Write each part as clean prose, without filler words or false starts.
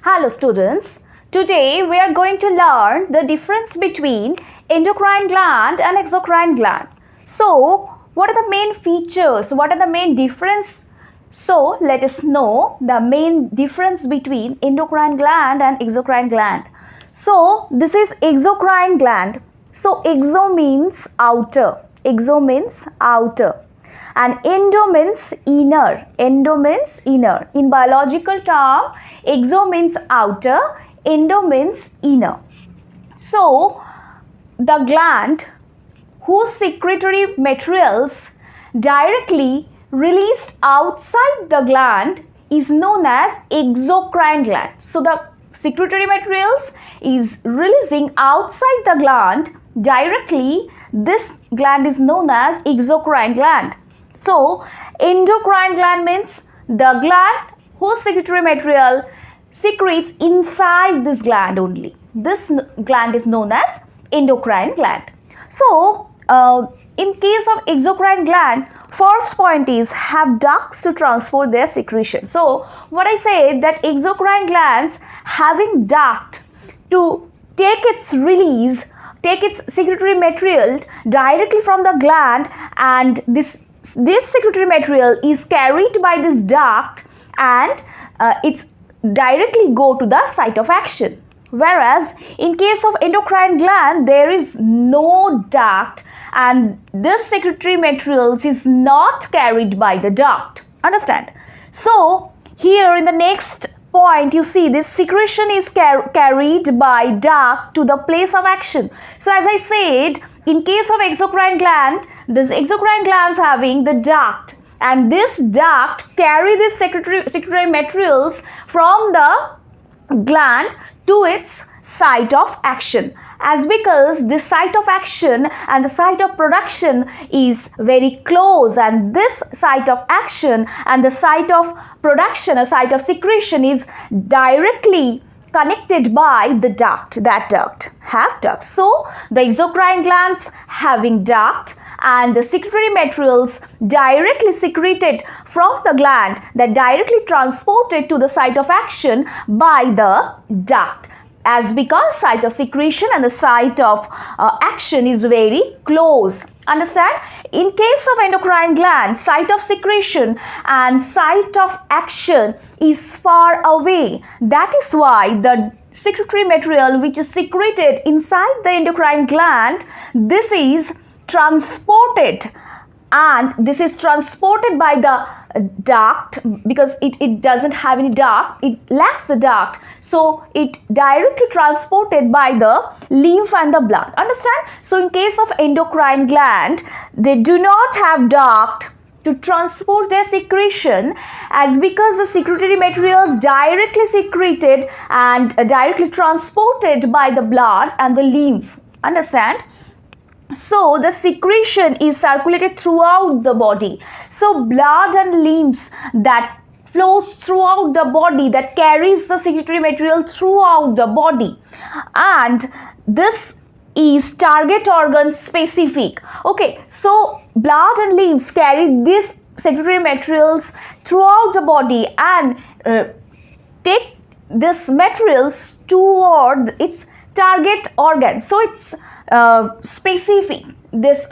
Hello students, today we are going to learn the difference between endocrine gland and exocrine gland. So, what are the main features? What are the main difference? So, let us know the main difference between endocrine gland and exocrine gland. So, this is exocrine gland. So, exo means outer. Exo means outer. And endo means inner. Endo means inner. In biological term, exo means outer, endo means inner. So, the gland whose secretory materials directly released outside the gland is known as exocrine gland. So, the secretory materials is releasing outside the gland directly. This gland is known as exocrine gland. So, endocrine gland means the gland whose secretory material secretes inside this gland only. This gland is known as endocrine gland. So, in case of exocrine gland, first point is have ducts to transport their secretion. So, what I said that exocrine glands having duct to take its release, take its secretory material directly from the gland, and this secretory material is carried by this duct and it's directly go to the site of action. Whereas in case of endocrine gland, there is no duct and this secretory materials is not carried by the duct. Understand? So here in the next point, you see this secretion is carried by duct to the place of action. So as I said, in case of exocrine gland, this exocrine glands having the duct, and this duct carry this secretory materials from the gland to its site of action. As because this site of action and the site of production is very close, and this site of action and the site of production, a site of secretion, is directly connected by the duct. That duct have duct. So the exocrine glands having duct and the secretory materials directly secreted from the gland that directly transported to the site of action by the duct. As because site of secretion and the site of action is very close. Understand? In case of endocrine gland, site of secretion and site of action is far away. That is why the secretory material which is secreted inside the endocrine gland, this is transported, and this is transported by the duct because it doesn't have any duct, it lacks the duct, so it directly transported by the lymph and the blood. Understand? So in case of endocrine gland, they do not have duct to transport their secretion, as because the secretory materials directly secreted and directly transported by the blood and the lymph. Understand? So the secretion is circulated throughout the body. So blood and lymphs that flows throughout the body, that carries the secretory material throughout the body, and this is target organ specific. Okay, so blood and lymphs carry these secretory materials throughout the body and take these materials toward its target organ. So it's specific. This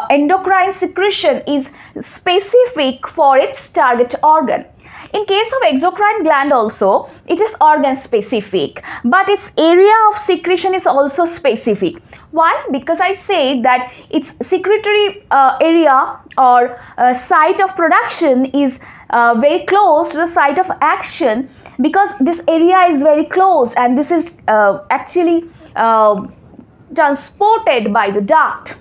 endocrine secretion is specific for its target organ. In case of exocrine gland also, it is organ specific, but its area of secretion is also specific. Why? Because I say that its secretory area or site of production is very close to the site of action, because this area is very close and this is actually transported by the duct.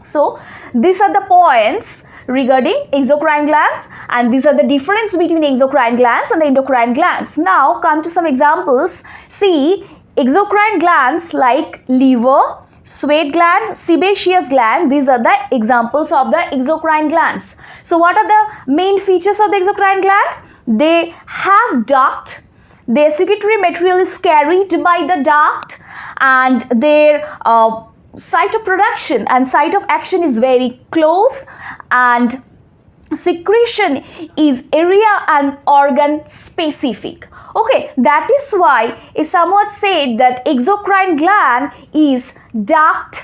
So these are the points regarding exocrine glands, and these are the difference between exocrine glands and the endocrine glands. Now come to some examples. See, exocrine glands like liver, sweat gland, sebaceous gland, these are the examples of the exocrine glands. So what are the main features of the exocrine gland? They have duct, their secretory material is carried by the duct, and their site of production and site of action is very close, and secretion is area and organ specific. Okay, that is why it somewhat said that exocrine gland is duct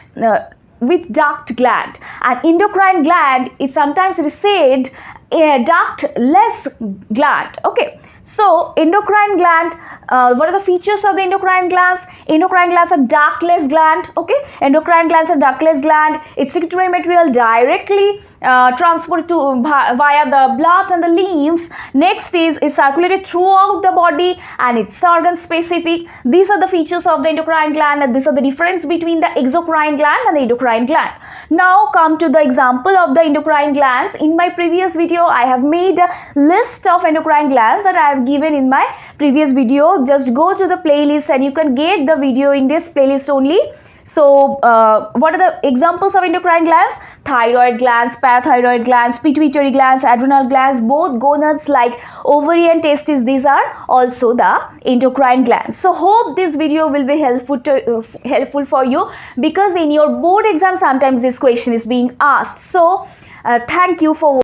with duct gland, and endocrine gland is sometimes said a ductless gland. Okay, so endocrine gland, what are the features of the endocrine glands? Endocrine glands are ductless gland. Okay, endocrine glands are ductless gland. Its secretory material directly transported to via the blood and the lymph. Next is circulated throughout the body and it's organ specific. These are the features of the endocrine gland, and these are the difference between the exocrine gland and the endocrine gland. Now come to the example of the endocrine glands. In my previous video I have made a list of endocrine glands that I have given in my previous video. Just go to the playlist and you can get the video in this playlist only. So what are the examples of endocrine glands? Thyroid glands, parathyroid glands, pituitary glands, adrenal glands, both gonads like ovary and testes. These are also the endocrine glands. So hope this video will be helpful for you, because in your board exam sometimes this question is being asked. So thank you for